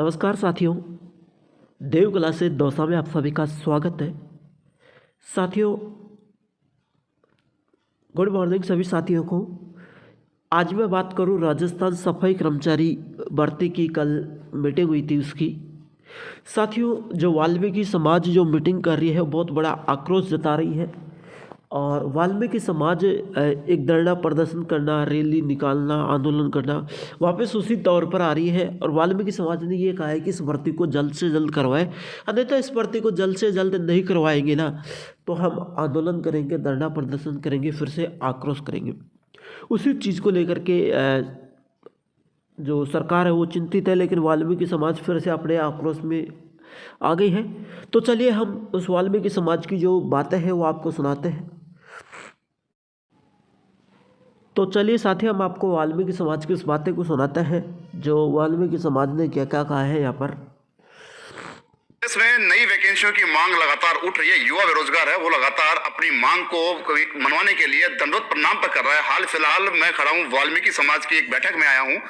नमस्कार साथियों, देव कला से दौसा में आप सभी का स्वागत है। साथियों, गुड मॉर्निंग सभी साथियों को। आज मैं बात करूं राजस्थान सफाई कर्मचारी भर्ती की। कल मीटिंग हुई थी उसकी। साथियों, जो वाल्मीकि समाज जो मीटिंग कर रही है वो बहुत बड़ा आक्रोश जता रही है और वाल्मीकि समाज एक धरना प्रदर्शन करना, रैली निकालना, आंदोलन करना वापस उसी तौर पर आ रही है। और वाल्मीकि समाज ने ये कहा है कि इस भर्ती को जल्द से जल्द करवाएं, अन्यथा इस भर्ती को जल्द से जल्द नहीं करवाएंगे ना तो हम आंदोलन करेंगे, धरना प्रदर्शन करेंगे, फिर से आक्रोश करेंगे। उसी चीज़ को लेकर के जो सरकार है वो चिंतित है, लेकिन वाल्मीकि समाज फिर से अपने आक्रोश में आ गई है। तो चलिए हम उस वाल्मीकि समाज की जो बातें हैं वो आपको सुनाते हैं। तो चलिए साथी, हम आपको वाल्मीकि समाज की उस बातें को सुनाते हैं जो वाल्मीकि समाज ने क्या क्या कहा है यहाँ पर। इसमें नई वैकेंसियों की मांग लगातार उठ रही है। युवा बेरोजगार है, वो लगातार अपनी मांग को मनवाने के लिए दंडोत प्रणाम पर कर रहा है। हाल फिलहाल मैं खड़ा हूँ वाल्मीकि समाज की एक बैठक में आया हूँ,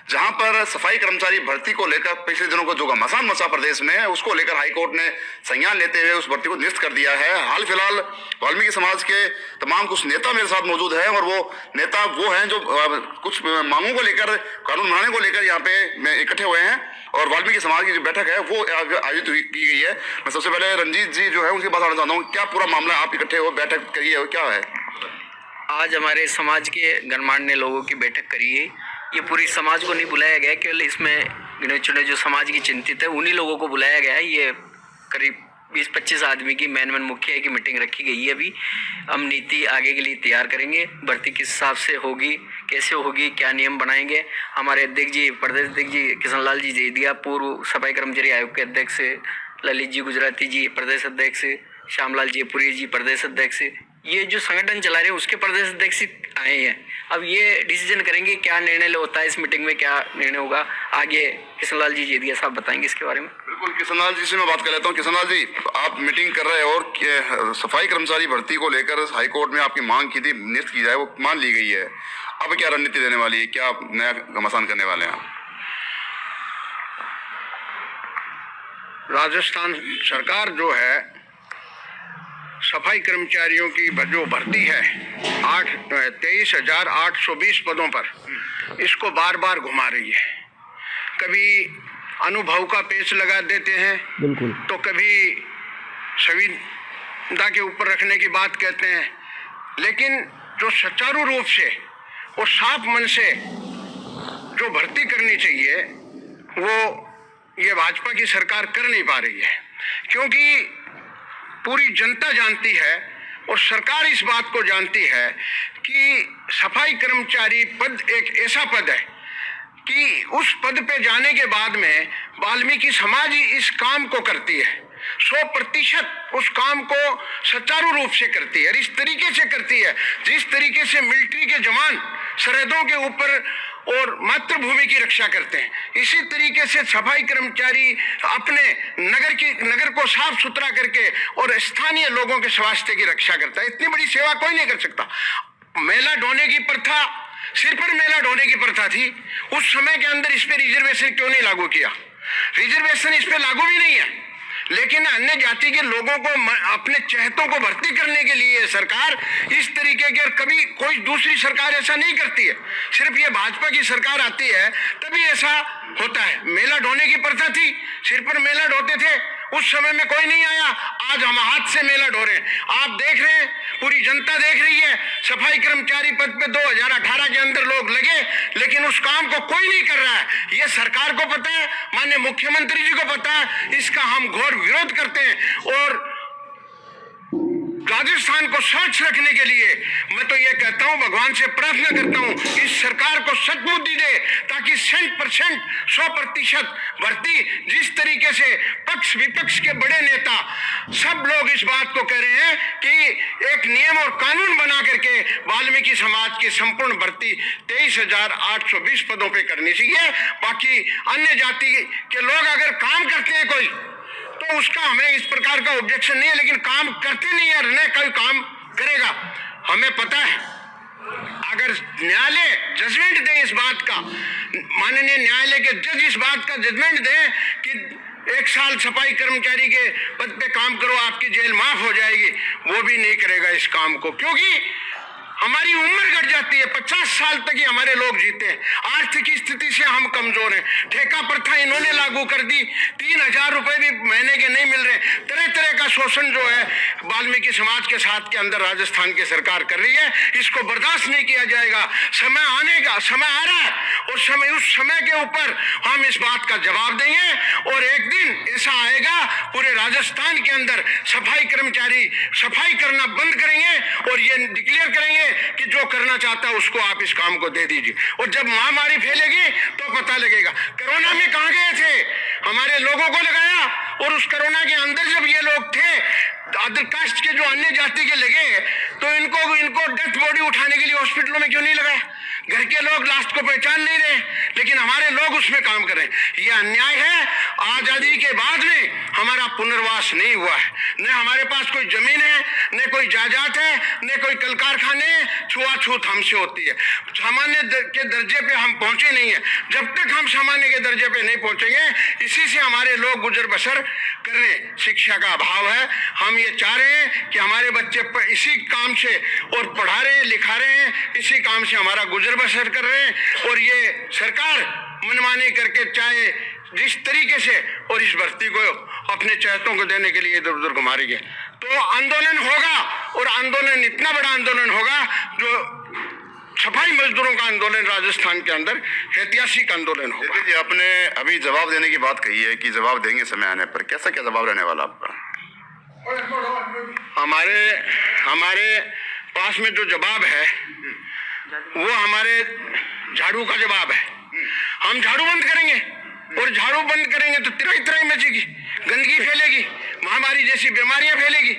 जहां पर सफाई कर्मचारी भर्ती को लेकर पिछले दिनों को जो घमासान मचा प्रदेश में, उसको लेकर हाईकोर्ट ने संज्ञान लेते हुए उस भर्ती को निरस्त कर दिया है। हाल फिलहाल वाल्मीकि समाज के तमाम कुछ नेता मेरे साथ मौजूद है और वो नेता वो हैं जो कुछ मांगों को लेकर, कानून बनाने को लेकर यहाँ पे इकट्ठे हुए हैं और वाल्मीकि समाज की जो बैठक है वो आयोजित की गई है। मैं सबसे पहले रंजीत जी जो है उनकी बात आना चाहता हूँ। क्या पूरा मामला, आप इकट्ठे हो, बैठक करी है, क्या है? आज हमारे समाज के गणमान्य लोगों की बैठक करी है। ये पूरी समाज को नहीं बुलाया गया, केवल इसमें गिने चुने जो समाज की चिंतित है उन्हीं लोगों को बुलाया गया है। ये करीब 20-25 आदमी की मैन मुखिया की मीटिंग रखी गई है। अभी हम नीति आगे के लिए तैयार करेंगे, भर्ती किस हिसाब से होगी, कैसे होगी, क्या नियम बनाएंगे। हमारे अध्यक्ष जी, प्रदेश अध्यक्ष जी किशन लाल जी जैदिया, पूर्व सफाई कर्मचारी आयोग के अध्यक्ष, ललित जी गुजराती जी प्रदेश अध्यक्ष, श्यामलाल जयपुरी जी प्रदेश अध्यक्ष, ये जो संगठन चला रहे हैं उसके प्रदेश अध्यक्ष आए हैं। अब ये डिसीजन करेंगे क्या निर्णय होता है, इस मीटिंग में क्या निर्णय होगा, आगे किशनलाल जी जैदिया साहब बताएंगे इसके बारे में। बिल्कुल, किशनलाल जी से मैं बात कर लेता हूँ। किशनलाल जी, आप मीटिंग कर रहे हो और सफाई कर्मचारी भर्ती को लेकर हाईकोर्ट में आपकी मांग की थी निरस्त की जाए, वो मान ली गई है। अब क्या रणनीति देने वाली है, क्या नया घमासान करने वाले हैं? राजस्थान सरकार जो है सफाई कर्मचारियों की जो भर्ती है 23,820 पदों पर, इसको बार बार घुमा रही है। कभी अनुभव का पेच लगा देते हैं, बिल्कुल, तो कभी संविदा के ऊपर रखने की बात कहते हैं, लेकिन जो सुचारू रूप से और साफ मन से जो भर्ती करनी चाहिए वो ये भाजपा की सरकार कर नहीं पा रही है। क्योंकि पूरी जनता जानती है और सरकार इस बात को जानती है कि सफाई कर्मचारी पद एक ऐसा पद है कि उस पद पे जाने के बाद में वाल्मीकि समाज ही इस काम को करती है, 100% उस काम को सुचारू रूप से करती है। इस तरीके से करती है जिस तरीके से मिलिट्री के जवान सरहदों के ऊपर और मातृभूमि की रक्षा करते हैं, इसी तरीके से सफाई कर्मचारी अपने नगर को साफ सुथरा करके और स्थानीय लोगों के स्वास्थ्य की रक्षा करता है। इतनी बड़ी सेवा कोई नहीं कर सकता। मेला ढोने की प्रथा, सिर पर मेला ढोने की प्रथा थी, उस समय के अंदर इस पे रिजर्वेशन क्यों नहीं लागू किया? रिजर्वेशन इस पे लागू भी नहीं है, लेकिन अन्य जाति के लोगों को अपने चहेतों को भर्ती करने के लिए सरकार इस तरीके के, कभी कोई दूसरी सरकार ऐसा नहीं करती है, सिर्फ ये भाजपा की सरकार आती है तभी ऐसा होता है। मेला ढोने की प्रथा थी, सिर पर मेला ढोते थे, उस समय में कोई नहीं आया। आज हम हाथ से मेला ढो रहे हैं, आप देख रहे हैं, पूरी जनता देख रही है। सफाई कर्मचारी पद पे 2018 के अंदर लोग लगे, लेकिन उस काम को कोई नहीं कर रहा है। ये सरकार को पता है, माननीय मुख्यमंत्री जी को पता है, इसका हम घोर विरोध करते हैं। और राजस्थान को स्वच्छ रखने के लिए मैं तो ये कहता हूं, भगवान से प्रार्थना करता हूं, इस सरकार को सद्बुद्धि दे ताकि 100% भर्ती, जिस तरीके से पक्ष विपक्ष के बड़े नेता सब लोग इस बात को कह रहे हैं कि एक नियम और कानून बना करके वाल्मीकि समाज की संपूर्ण भर्ती 23,820 पदों पे करनी चाहिए। बाकी अन्य जाति के लोग अगर काम करते हैं कोई, तो उसका हमें इस प्रकार का ऑब्जेक्शन नहीं है, लेकिन काम करते नहीं है, न कोई काम करेगा। हमें पता है अगर न्यायालय जजमेंट दे इस बात का, माननीय न्यायालय के जज इस बात का जजमेंट दे कि 1 साल सफाई कर्मचारी के पद पे काम करो, आपकी जेल माफ हो जाएगी, वो भी नहीं करेगा इस काम को, क्योंकि हमारी उम्र घट जाती है। 50 साल तक ही हमारे लोग जीते हैं। आर्थिक स्थिति से हम कमजोर हैं। ठेका प्रथा इन्होंने लागू कर दी, 3000 रुपए भी महीने के नहीं मिल रहे। तरह तरह का शोषण जो है वाल्मीकि समाज के साथ के अंदर राजस्थान की सरकार कर रही है, इसको बर्दाश्त नहीं किया जाएगा। समय आने का समय आ रहा है और उस समय के ऊपर हम इस बात का जवाब देंगे और एक दिन ऐसा आएगा पूरे राजस्थान के अंदर सफाई कर्मचारी सफाई करना बंद करेंगे और ये डिक्लेयर करेंगे कि जो करना चाहता है उसको आप इस काम को दे दीजिए। और जब महामारी फैलेगी तो पता लगेगा। कोरोना में कहां गए थे? हमारे लोगों को लगाया और उस कोरोना के अंदर जब ये लोग थे अदर कास्ट के जो अन्य जाति के लगे तो इनको डेथ बॉडी उठाने के लिए हॉस्पिटलों में क्यों नहीं लगाया? घर के लोग लास्ट को पहचान नहीं रहे, लेकिन हमारे लोग उसमें काम कर रहे हैं। यह अन्याय है। आजादी के बाद में हमारा पुनर्वास नहीं हुआ है, न हमारे पास कोई जमीन है, न कोई जायदाद है, न कोई कल कारखाने। छुआछूत हमसे होती है। सामान्य के दर्जे पे हम पहुंचे नहीं है। जब तक हम सामान्य के दर्जे पे नहीं पहुंचेंगे, इसी से हमारे लोग गुजर बसर कर रहे हैं। शिक्षा का अभाव है। हम ये चाह रहे हैं कि हमारे बच्चे इसी काम से और पढ़ा रहे हैं, लिखा रहे हैं, इसी काम से हमारा गुजर बसर कर रहे हैं। और ये सरकार मनमानी करके चाहे जिस तरीके से और इस भर्ती को अपने चहेतों को देने के लिए इधर उधर घुमा रही है, तो आंदोलन होगा। और आंदोलन इतना बड़ा आंदोलन होगा जो सफाई मजदूरों का आंदोलन राजस्थान के अंदर ऐतिहासिक आंदोलन होगा। जी, आपने अभी जवाब देने की बात कही है कि जवाब देंगे समय आने पर, कैसा क्या जवाब रहने वाला आपका? हमारे पास में जो जवाब है वो हमारे झाड़ू का जवाब है। हम झाड़ू बंद करेंगे और झाड़ू बंद करेंगे तो तिराई मचेगी, गंदगी फैलेगी, महामारी जैसी बीमारियां फैलेगी।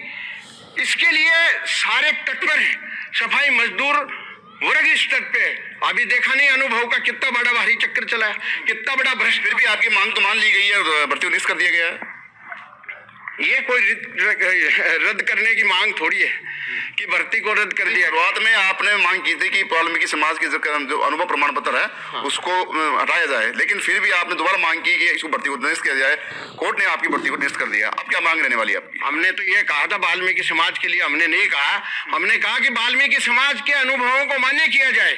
इसके लिए सारे तत्पर हैं। सफाई मजदूर वर्ग इस तट पे अभी देखा नहीं अनुभव का कितना बड़ा भारी चक्कर चला है, कितना बड़ा भ्रष्ट। फिर भी आपकी मांग तो मान ली गई है और भर्ती निष्ठ कर दिया गया है। ये कोई रद्द करने की मांग थोड़ी है कि भर्ती को रद्द कर दिया। शुरुआत में आपने मांग की थी कि वाल्मीकि समाज के जो अनुभव प्रमाण पत्र है उसको हटाया जाए, लेकिन फिर भी आपने दोबारा मांग की कि इसको भर्ती को निष्ठ किया जाए। कोर्ट ने आपकी भर्ती को निष्ठ कर दिया। अब क्या मांग रहने वाली है आपकी? हमने तो ये कहा था वाल्मीकि समाज के लिए, हमने नहीं कहा। हमने कहा कि वाल्मीकि समाज के अनुभवों को मान्य किया जाए,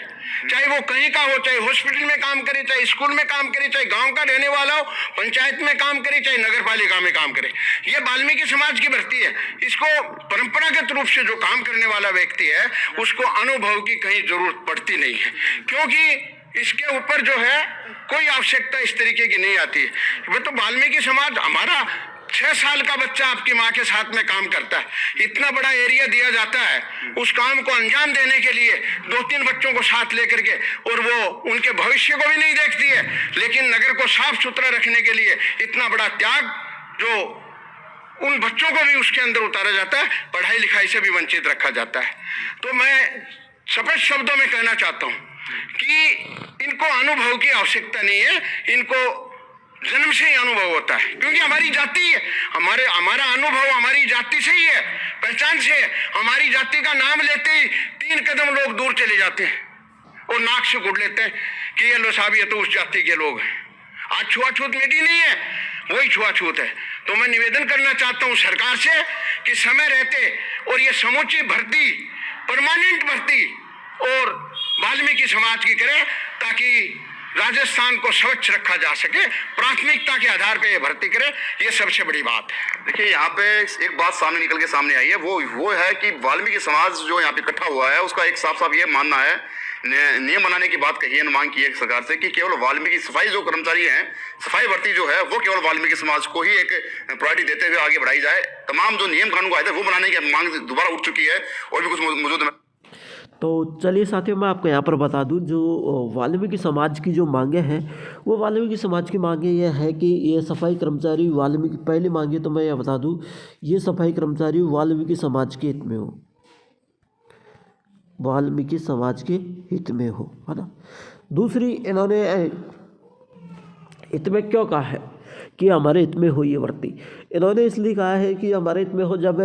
चाहे वो कहीं का हो, चाहे हॉस्पिटल में काम करे, चाहे स्कूल में काम करे, चाहे गांव का रहने वाला हो, पंचायत में काम करे, चाहे नगर पालिका में काम करे। ये वाल्मीकि समाज की भर्ती है। इसको परंपरागत रूप से जो काम करने वाला व्यक्ति है उसको अनुभव की कहीं जरूरत पड़ती नहीं है, क्योंकि इसके ऊपर जो है कोई आवश्यकता इस तरीके की नहीं आती है। वो तो वाल्मीकि समाज, हमारा 6 साल का बच्चा आपकी माँ के साथ में काम करता है, इतना बड़ा एरिया दिया जाता है उस काम को अंजाम देने के लिए 2-3 बच्चों को साथ लेकर के, और वो उनके भविष्य को भी नहीं देखती है, लेकिन नगर को साफ सुथरा रखने के लिए इतना बड़ा त्याग जो उन बच्चों को भी उसके अंदर उतारा जाता है, पढ़ाई लिखाई से भी वंचित रखा जाता है। तो मैं स्पष्ट शब्दों में कहना चाहता हूं कि इनको अनुभव की आवश्यकता नहीं है, इनको जन्म से ही अनुभव होता है, क्योंकि हमारी जाति है। हमारा अनुभव हमारी जाति से ही है, पहचान से है। हमारी जाति का नाम लेते ही 3 कदम लोग दूर चले जाते हैं और नाक से घुट लेते हैं कि ये लो साहब ये तो उस जाति के लोग हैं। आज छुआछूत मिटी नहीं है, वही छुआछूत है। तो मैं निवेदन करना चाहता हूं सरकार से कि समय रहते और ये समूची भर्ती, परमानेंट भर्ती और वाल्मीकि समाज की करे, ताकि राजस्थान को स्वच्छ रखा जा सके। प्राथमिकता के आधार पे ये भर्ती करे, ये सबसे बड़ी बात है। देखिए, यहाँ पे एक बात निकल के सामने आई है, वो है कि वाल्मीकि समाज जो यहाँ पे इकट्ठा हुआ है उसका एक साफ ये मानना है, नियम बनाने की बात कही है, मांग की है सरकार से कि केवल वाल्मीकि सफाई जो कर्मचारी हैं, सफाई भर्ती जो है वो केवल वाल्मीकि समाज को ही एक प्रायोरिटी देते हुए आगे बढ़ाई जाए। तमाम जो नियम कानून आए थे वो बनाने की मांग दोबारा उठ चुकी है और भी कुछ मौजूद है। तो चलिए साथियों, मैं आपको यहाँ पर बता दूँ जो वाल्मीकि समाज की जो मांगे हैं वो वाल्मीकि समाज की मांगे यह है कि ये सफाई कर्मचारी वाल्मीकि, पहली मांगे तो मैं यह बता दूँ, ये सफाई कर्मचारी वाल्मीकि समाज के हित में हो, वाल्मीकि समाज के हित में हो, है ना। दूसरी, इन्होंने हित में क्यों कहा है कि हमारे हित में हो ये भर्ती? इन्होंने इसलिए कहा है कि हमारे हित में हो, जब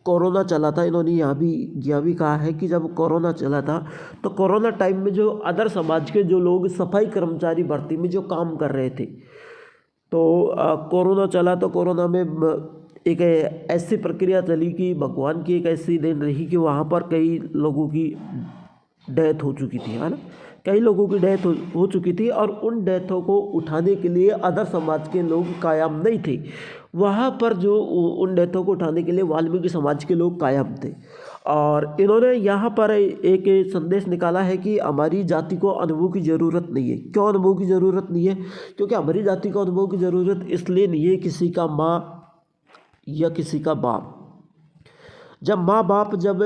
कोरोना चला था, इन्होंने यह भी कहा है कि जब कोरोना चला था तो कोरोना टाइम में जो अदर समाज के जो लोग सफाई कर्मचारी भर्ती में जो काम कर रहे थे, तो कोरोना चला तो कोरोना में एक ऐसी प्रक्रिया चली कि भगवान की एक ऐसी देन रही कि वहाँ पर कई लोगों की डेथ हो चुकी थी, है ना, कई लोगों की डेथ हो चुकी थी और उन डेथों को उठाने के लिए अदर समाज के लोग कायम नहीं थे। वहाँ पर जो उन डेथों को उठाने के लिए वाल्मीकि समाज के लोग कायम थे और इन्होंने यहाँ पर एक संदेश निकाला है कि हमारी जाति को अनुभव की ज़रूरत नहीं है। क्यों अनुभव की ज़रूरत नहीं है? क्योंकि हमारी जाति को अनुभव की ज़रूरत इसलिए नहीं है किसी का माँ या किसी का बाप। जब माँ बाप जब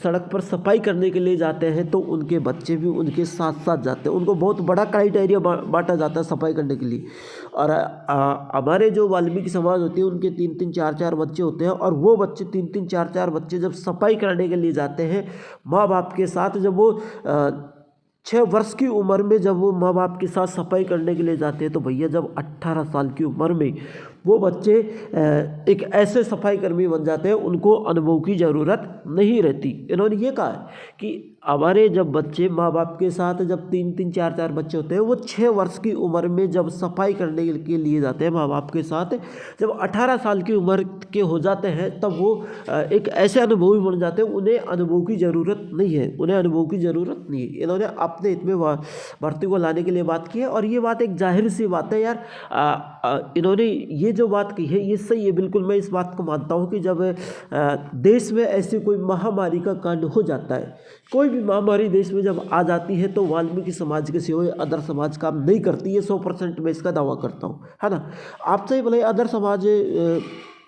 सड़क पर सफाई करने के लिए जाते हैं तो उनके बच्चे भी उनके साथ साथ जाते हैं। उनको बहुत बड़ा क्राइटेरिया बांटा जाता है सफाई करने के लिए। और हमारे जो वाल्मीकि समाज होती है उनके 3-3 4-4 बच्चे होते हैं और वो बच्चे 3-3 4-4 बच्चे जब सफाई करने के लिए जाते हैं माँ बाप के साथ, जब वो 6 वर्ष की उम्र में जब वो माँ बाप के साथ सफाई करने के लिए जाते हैं तो भैया जब 18 साल की उम्र में वो बच्चे एक ऐसे सफाई कर्मी बन जाते हैं, उनको अनुभव की ज़रूरत नहीं रहती। इन्होंने ये कहा है कि हमारे जब बच्चे माँ बाप के साथ जब 3-3 4-4 बच्चे होते हैं वो 6 वर्ष की उम्र में जब सफाई करने के लिए जाते हैं माँ बाप के साथ, जब 18 साल की उम्र के हो जाते हैं तब वो एक ऐसे अनुभवी बन जाते हैं। उन्हें अनुभव की ज़रूरत नहीं है, उन्हें अनुभव की ज़रूरत नहीं है। इन्होंने अपने हित में भर्ती को लाने के लिए बात की है और ये बात एक जाहिर सी बात है यार। इन्होंने ये जो बात की है ये सही है, बिल्कुल मैं इस बात को मानता हूँ कि जब देश में ऐसी कोई महामारी का कांड हो जाता है, कोई भी महामारी देश में जब आ जाती है तो वाल्मीकि समाज के सिवाय अदर समाज काम नहीं करती है। 100% मैं इसका दावा करता हूँ, है ना। आपसे ही भले अदर समाज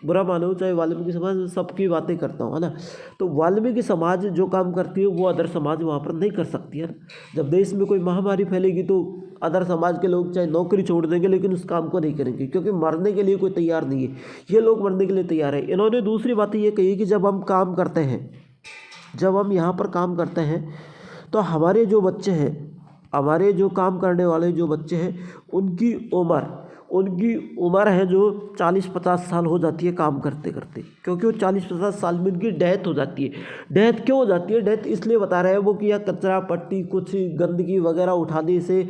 बुरा मानो चाहे वाल्मीकि समाज, सबकी बातें करता हूँ, है ना। तो वाल्मीकि समाज जो काम करती है वो अदर समाज वहाँ पर नहीं कर सकती है। जब देश में कोई महामारी फैलेगी तो अदर समाज के लोग चाहे नौकरी छोड़ देंगे लेकिन उस काम को नहीं करेंगे, क्योंकि मरने के लिए कोई तैयार नहीं है। ये लोग मरने के लिए तैयार है। इन्होंने दूसरी बात ये कही कि जब हम काम करते हैं, जब हम यहाँ पर काम करते हैं तो हमारे जो बच्चे हैं, हमारे जो काम करने वाले जो बच्चे हैं उनकी उम्र है जो 40-50 साल हो जाती है काम करते करते, क्योंकि वो 40-50 साल में उनकी डेथ हो जाती है। डेथ क्यों हो जाती है? डेथ इसलिए बता रहे हैं वो कि यह कचरा पट्टी कुछ गंदगी वगैरह उठाने से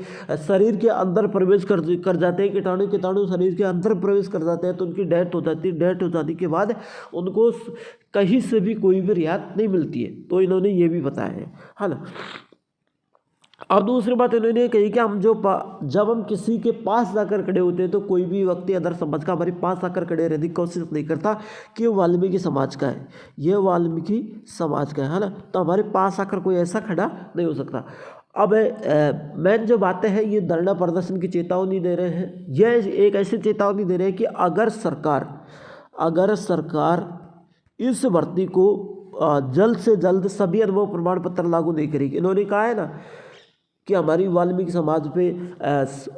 शरीर के अंदर प्रवेश कर जाते हैं, कीटाणु शरीर के अंदर प्रवेश कर जाते हैं तो उनकी डेथ हो जाती है। डेथ हो जाने के बाद उनको कहीं से भी कोई भी रियायत नहीं मिलती है। तो इन्होंने ये भी बताया है ना। अब दूसरी बात इन्होंने कही कि हम जब हम किसी के पास जाकर खड़े होते हैं तो कोई भी व्यक्ति अदर समाज का हमारे पास आकर खड़े रहने की कोशिश नहीं करता कि वो वाल्मीकि समाज का है, ये वाल्मीकि समाज का है ना। तो हमारे पास आकर कोई ऐसा खड़ा नहीं हो सकता। अब मेन जो बातें हैं ये धरना प्रदर्शन की चेतावनी दे रहे हैं। यह एक ऐसी चेतावनी दे रहे हैं कि अगर सरकार इस भर्ती को जल्द से जल्द सभी अनुभव प्रमाण पत्र लागू नहीं करेगी। इन्होंने कहा है ना कि हमारी वाल्मीकि समाज पे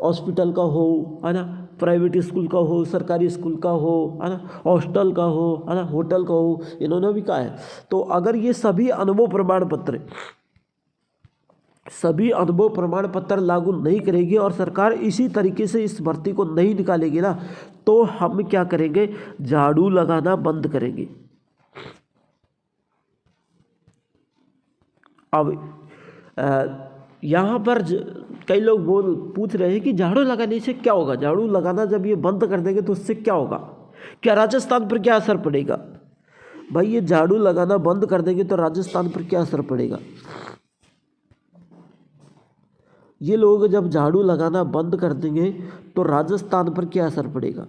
हॉस्पिटल का हो, है ना, प्राइवेट स्कूल का हो, सरकारी स्कूल का हो, है ना, हॉस्टल का हो, है ना, होटल का हो, इन्होंने भी कहा है। तो अगर ये सभी अनुभव प्रमाण पत्र लागू नहीं करेगी और सरकार इसी तरीके से इस भर्ती को नहीं निकालेगी ना, तो हम क्या करेंगे? झाड़ू लगाना बंद करेंगे। अब यहाँ पर कई लोग पूछ रहे हैं कि झाड़ू लगाने से क्या होगा? झाड़ू लगाना जब ये बंद कर देंगे तो उससे क्या होगा? क्या राजस्थान पर क्या असर पड़ेगा? भाई ये झाड़ू लगाना बंद कर देंगे तो राजस्थान पर क्या असर पड़ेगा? ये लोग जब झाड़ू लगाना बंद कर देंगे तो राजस्थान पर क्या असर पड़ेगा?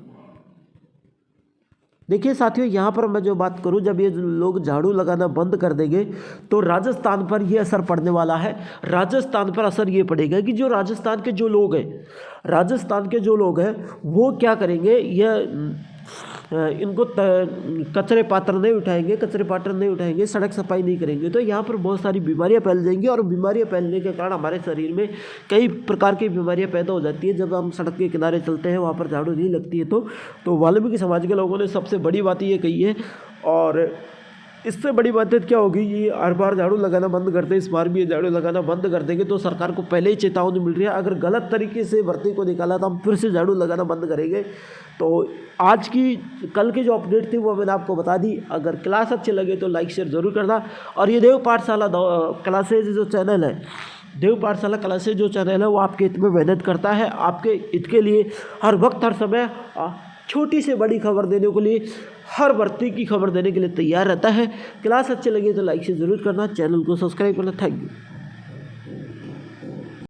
देखिए साथियों, यहाँ पर मैं जो बात करूँ, जब ये लोग झाड़ू लगाना बंद कर देंगे तो राजस्थान पर ये असर पड़ने वाला है। राजस्थान पर असर ये पड़ेगा कि जो राजस्थान के जो लोग हैं वो क्या करेंगे? इनको कचरे पात्र नहीं उठाएंगे, सड़क सफाई नहीं करेंगे, तो यहाँ पर बहुत सारी बीमारियाँ फैल जाएंगी और बीमारियाँ फैलने के कारण हमारे शरीर में कई प्रकार की बीमारियाँ पैदा हो जाती है। जब हम सड़क के किनारे चलते हैं वहाँ पर झाड़ू नहीं लगती है तो वाल्मीकि समाज के लोगों ने सबसे बड़ी बात ये कही है। और इससे बड़ी बात क्या होगी, ये हर बार झाड़ू लगाना बंद करते, इस बार भी ये झाड़ू लगाना बंद कर देंगे तो सरकार को पहले ही चेतावनी मिल रही है, अगर गलत तरीके से भर्ती को निकाला तो हम फिर से झाड़ू लगाना बंद करेंगे। तो आज की कल की जो अपडेट थी वो मैंने आपको बता दी। अगर क्लास अच्छे लगे तो लाइक शेयर ज़रूर करना। और ये देव पाठशाला क्लासेज जो चैनल है, देव पाठशाला क्लासेज जो चैनल है वो आपके हित में मेहनत करता है, आपके हित के लिए हर वक्त हर समय छोटी से बड़ी खबर देने के लिए, हर भर्ती की खबर देने के लिए तैयार रहता है। क्लास अच्छे लगे तो लाइक से ज़रूर करना, चैनल को सब्सक्राइब करना। Thank you.